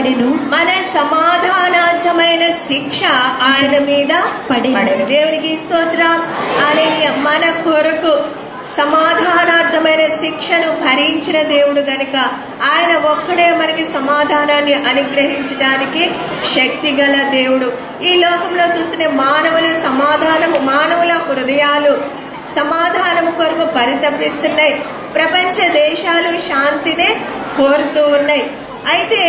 పడెను, మన సమాధానార్థమైన శిక్ష ఆయన మీద పడెను. దేవునికి స్తోత్రం. హల్లెలూయా. మన కొరకు సమాధానార్థమైన శిక్షను భరించిన దేవుడు గనుక ఆయన ఒక్కడే మనకి సమాధానాన్ని అనుగ్రహించడానికి శక్తి గల దేవుడు. ఈ లోకంలో చూస్తున్న మానవుల హృదయాలు సమాధానం కొరకు పరితపిస్తున్నాయి. ప్రపంచ దేశాలు శాంతినే కోరుతూ ఉన్నాయి. అయితే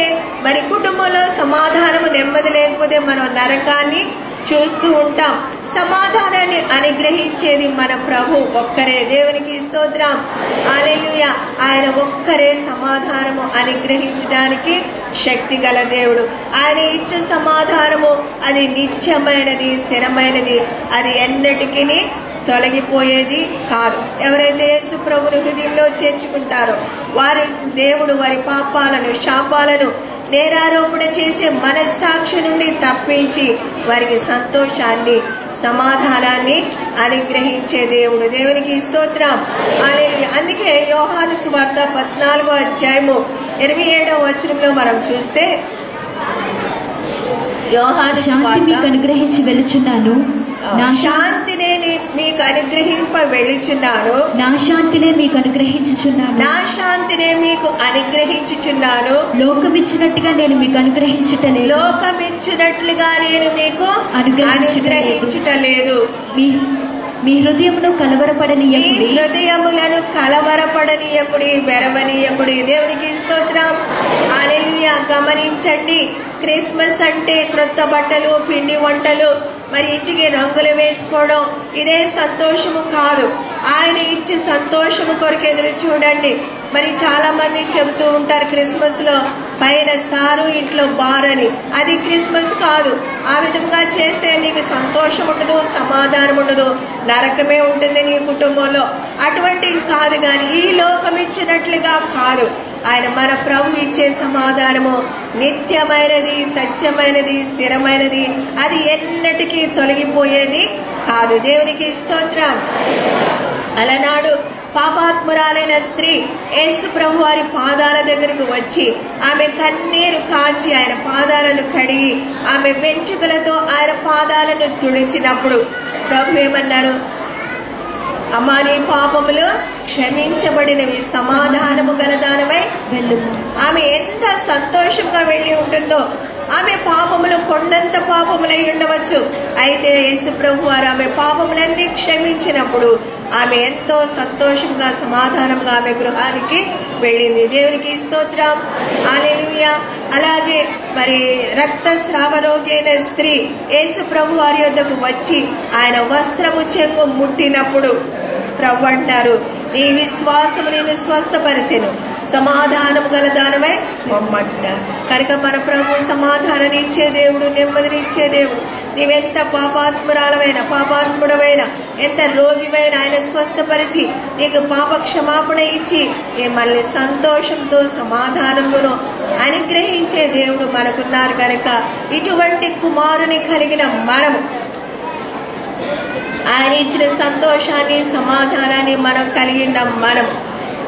మరి కుటుంబంలో సమాధానము నెమ్మది లేకపోతే మనం నరకాన్ని చూస్తూ ఉంటాం. సమాధానాన్ని అనుగ్రహించేది మన ప్రభు ఒక్కరే. దేవునికి స్తోత్రం. హల్లెలూయా. ఆయన ఒక్కరే సమాధానము అనుగ్రహించడానికి శక్తి గల దేవుడు. ఆయన ఇచ్చే సమాధానము అది నిత్యమైనది, స్థిరమైనది, అది ఎన్నటికీ తొలగిపోయేది కాదు. ఎవరైతే యేసు ప్రభుని హృదయంలో చేర్చుకుంటారో వారి దేవుడు వారి పాపాలను, శాపాలను, నేరారోపణ చేసే మనస్సాక్షి నుండి తప్పించి వారికి సంతోషాన్ని, సమాధానాన్ని అనుగ్రహించే దేవుడు. దేవునికి స్తోత్రం. హల్లెలూయా. అందుకే యోహాను సువార్త 14వ అధ్యాయము 27వ వచనంలో మనం చూస్తే, యోహాను శాంతి మీకు అనుగ్రహించి వెళుచున్నాను, నా శాంతినే మీకు అనుగ్రహింప వెళ్ళుచున్నాను, నా శాంతినే మీకు అనుగ్రహించుచున్నాను, నా శాంతినే మీకు అనుగ్రహించుచున్నాను. లోకమిచ్చినట్టుగా నేను మీకు అనుగ్రహించుటలేదు, లోకమిచ్చినట్లుగా నేను మీకు అనుగ్రహించుటలేదు. మీ హృదయమును కలవరపడనీయకుడి, హృదయములను కలవరపడనీయకుడి, వెరవనీయకుడి. దేవునికి స్తోత్రం. హల్లెలూయా. గమనించండి, క్రిస్మస్ అంటే క్రొత్త బట్టలు, పిండి వంటలు, మరి ఇంటికి రంగులు వేసుకోవడం, ఇదే సంతోషము కాదు. ఆయన ఇచ్చే సంతోషము కొరకు ఎదురు చూడండి. మరి చాలా మంది చెబుతూ ఉంటారు క్రిస్మస్ లో పైన స్టారు, ఇంట్లో బార్ అని. అది క్రిస్మస్ కాదు. ఆ విధంగా చేస్తే నీకు సంతోషం ఉండదు, సమాధానం ఉండదు, నరకమే ఉంటుంది నీ కుటుంబంలో. అటువంటివి కాదు. కానీ ఈ లోకం ఇచ్చినట్లుగా కాదు. ఆయన మన ప్రభు ఇచ్చే సమాధానము నిత్యమైనది, సత్యమైనది, స్థిరమైనది, అది ఎన్నటికీ తొలగిపోయేది కాదు. దేవునికి స్తోత్రం. అలనాడు పాపాత్మురాలైన స్త్రీ యేసు ప్రభు వారి పాదాల దగ్గరకు వచ్చి ఆమె కన్నీరు కాచి ఆయన పాదాలను కడిగి ఆమె వెంట్రుకలతో ఆయన పాదాలను తుడిచినప్పుడు ప్రభు ఏమన్నారు? అమ్మా, నీ పాపములు క్షమించబడినవి, సమాధానము గలదానమై వెళ్ళు. ఆమె ఎంత సంతోషంగా వెళ్లి ఉంటుందో. ఆమె పాపములు కొండంత పాపములై ఉండవచ్చు. అయితే యేసు ప్రభు వారు ఆమె పాపములన్నీ క్షమించినప్పుడు ఆమె ఎంతో సంతోషంగా, సమాధానంగా ఆమె గృహానికి వెళ్ళింది. దేవునికి స్తోత్రం. హల్లెలూయా. అలాగే మరి రక్తస్రావ రోగి అయిన స్త్రీ యేసు ప్రభు వారి వద్దకు వచ్చి ఆయన వస్త్రము చెంగు ముట్టినప్పుడు ప్రభు అంటారు, నీ విశ్వాసము నేను స్వస్థపరిచెను, సమాధానం గల దానమై పొమ్మంటారు. కనుక మన ప్రభు సమాధానాన్ని ఇచ్చే దేవుడు, నెమ్మదినిచ్చే దేవుడు. నీవెంత పాపాత్ముడవైనా, ఎంత రోగివైనా ఆయన స్వస్థపరిచి నీకు పాప క్షమాపణ ఇచ్చి మిమ్మల్ని సంతోషంతో, సమాధానంతో అనుగ్రహించే దేవుడు మనకున్నారు. కనుక ఇటువంటి కుమారుని కలిగిన మనము ఆయన ఇచ్చిన సంతోషాన్ని, సమాధానాన్ని మనం కలిగిన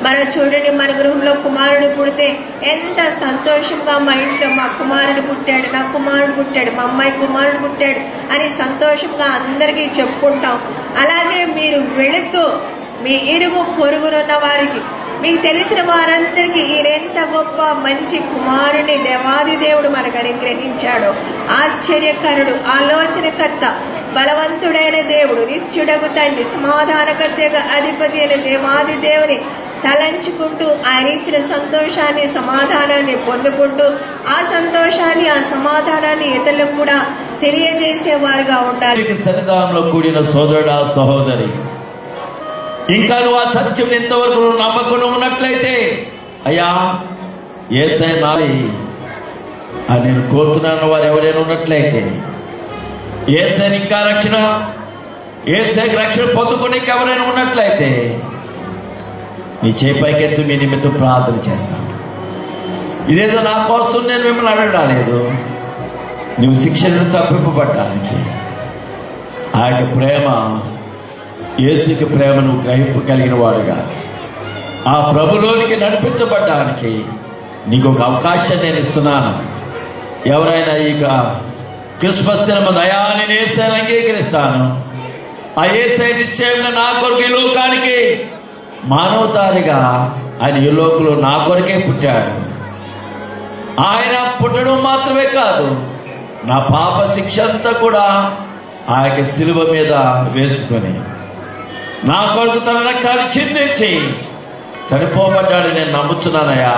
మనం చూడండి, మన గృహంలో కుమారుడు పుడితే ఎంత సంతోషంగా మా ఇంట్లో మా కుమారుడు పుట్టాడు, నా కుమారుడు పుట్టాడు, మా అమ్మాయి కుమారుడు పుట్టాడు అని సంతోషంగా అందరికీ చెప్పుకుంటాం. అలాగే మీరు వెళుతూ మీ ఇరుగు పొరుగునున్న వారికి, మీకు తెలిసిన వారందరికీ ఈయనెంత గొప్ప మంచి కుమారుని దేవాది దేవుడు మనకు అనుగ్రహించాడో, ఆశ్చర్యకరుడు, ఆలోచనకర్త, బలవంతుడైన దేవుడు, నిత్యుడగు తండ్రి, సమాధానకర్తగా అధిపతి అయిన దేవాది దేవుని తలంచుకుంటూ ఆయన ఇచ్చిన సంతోషాన్ని, సమాధానాన్ని పొందుకుంటూ ఆ సంతోషాన్ని, ఆ సమాధానాన్ని ఇతరులకు కూడా తెలియజేసేవారుగా ఉండాలి. సన్నిధానంలో కూడిన సోదరుడా, సహోదరి, ఇంకా నువ్వు ఆ సత్యం ఎంతవరకు నమ్మకం ఉన్నట్లయితే, అయ్యా యేసయ్య నాది అని నేను కోరుతున్నాను వారు ఎవరైనా ఉన్నట్లయితే, యేసయ్య ఇంకా యేసయ్య రక్షణ పొందుకోనికి ఎవరైనా ఉన్నట్లయితే మీ చేపైకెత్తు, మీ నిమిత్తం ప్రార్థన చేస్తాను. ఇదేదో నా కోసం నేను మిమ్మల్ని అడగడాలేదు, నువ్వు శిక్షను తప్పింపబడ్డానికి. ఆ యొక్క ప్రేమ, యేసుకి ప్రేమను గ్రహింపగలిగిన వాడుగా ఆ ప్రభులోనికి నడిపించబడ్డానికి నీకు ఒక అవకాశం నేను ఇస్తున్నాను. ఎవరైనా ఇక క్రిస్మస్ దినము అయా నేను యేసయ్యను అంగీకరిస్తాను, ఆ యేసయ్య నిశ్చయంగా నా కొరకు ఈ లోకానికి మానవతారిగా ఆయన ఈ లోకంలో నా కొరకే పుట్టాడు. ఆయన పుట్టడం మాత్రమే కాదు, నా పాప శిక్ష అంతా కూడా ఆ యొక్క శిలువ మీద వేసుకొని నా కొరకు తన రక్తాన్ని చిందించి చనిపోబడ్డాడు. నేను నమ్ముతున్నానయ్యా.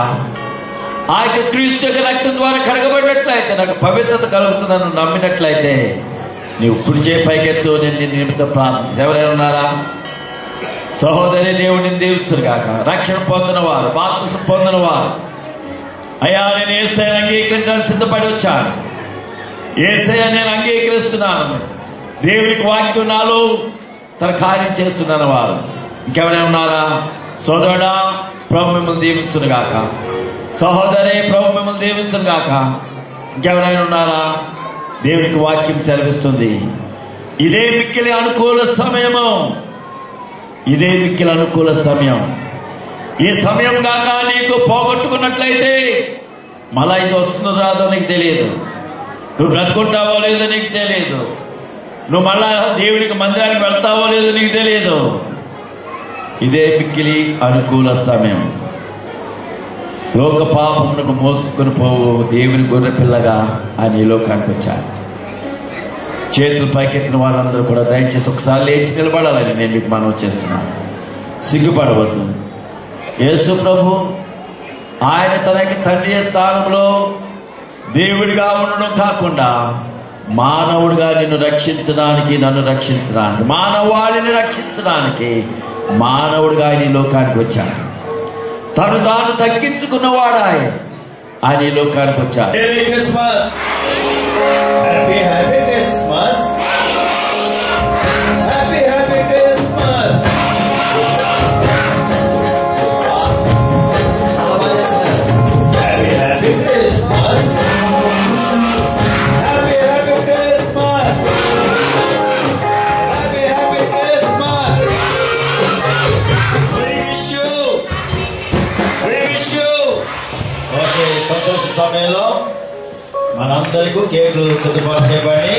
ఆ యొక్క క్రీస్తు యొక్క రక్తం ద్వారా కడగబడినట్లయితే నాకు పవిత్రత కలుగుతుందని నమ్మినట్లయితే నీవు కుడి చేయి పైకెత్తు, నేను నీ నిమిత్తం ప్రార్థించు. ఎవరైనా ఉన్నారా? సహోదరి, దేవుడిని దీవించును గాక. రక్షణ పొందిన వారు, బాప్తిసం పొందిన వారు, అయ్యా నేను యేసయ్యను అంగీకరించడానికి సిద్ధపడి వచ్చాను, యేసయ్య నేను అంగీకరిస్తున్నాను, దేవునికి వాక్యం నాలో తన కార్యం చేస్తున్నాను వారు ఇంకెవరైనా ఉన్నారా? సోదరుడా, ప్రభు మిమ్మల్ని దీవించును గాక. సహోదరి, ప్రభు మిమ్మల్ని దీవించును గాక. ఇంకెవరైనా ఉన్నారా? దేవునికి వాక్యం సెలవిస్తుంది, ఇదే మిక్కిలి అనుకూల సమయము, ఇదే మిక్కిలి అనుకూల సమయం. ఈ సమయం కాక నీకు పోగొట్టుకున్నట్లయితే మళ్ళా ఇది వస్తుందో రాదో నీకు తెలియదు, నువ్వు బ్రతుకుంటావో లేదో నీకు తెలియదు, నువ్వు మళ్ళా దేవునికి మందిరానికి వెళ్తావో లేదో నీకు తెలియదు. ఇదే మిక్కిలి అనుకూల సమయం. లోక పాపమునకు మోసుకుని పోవు దేవుని గొర్రె పిల్లగా ఆయన ఈ లోకానికి వచ్చారు. చేతులు పైకెత్తిన వారందరూ కూడా దయచేసి ఒకసారి లేచి నిలబడాలని నేను మీకు మనవి చేస్తున్నాను. సిగ్గుపడవద్దు. యేసు ప్రభు ఆయన తనకి తండ్రి స్థానంలో దేవుడిగా ఉండడం కాకుండా మానవుడిగా నిన్ను రక్షించడానికి, నన్ను రక్షించడానికి, మానవాళిని రక్షించడానికి మానవుడిగా ఆయన ఈ లోకానికి వచ్చాడు. తను తాను తగ్గించుకున్నవాడు ఆయన ఈ లోకానికి వచ్చాడు. Merry Christmas. Happy Christmas. Happy Christmas. Happy Christmas. Happy Christmas. Happy Christmas. Wish you. Okay, సంతోష సమయంలో మనందరికీ కేకులు సిద్ధపాటు చేయబడి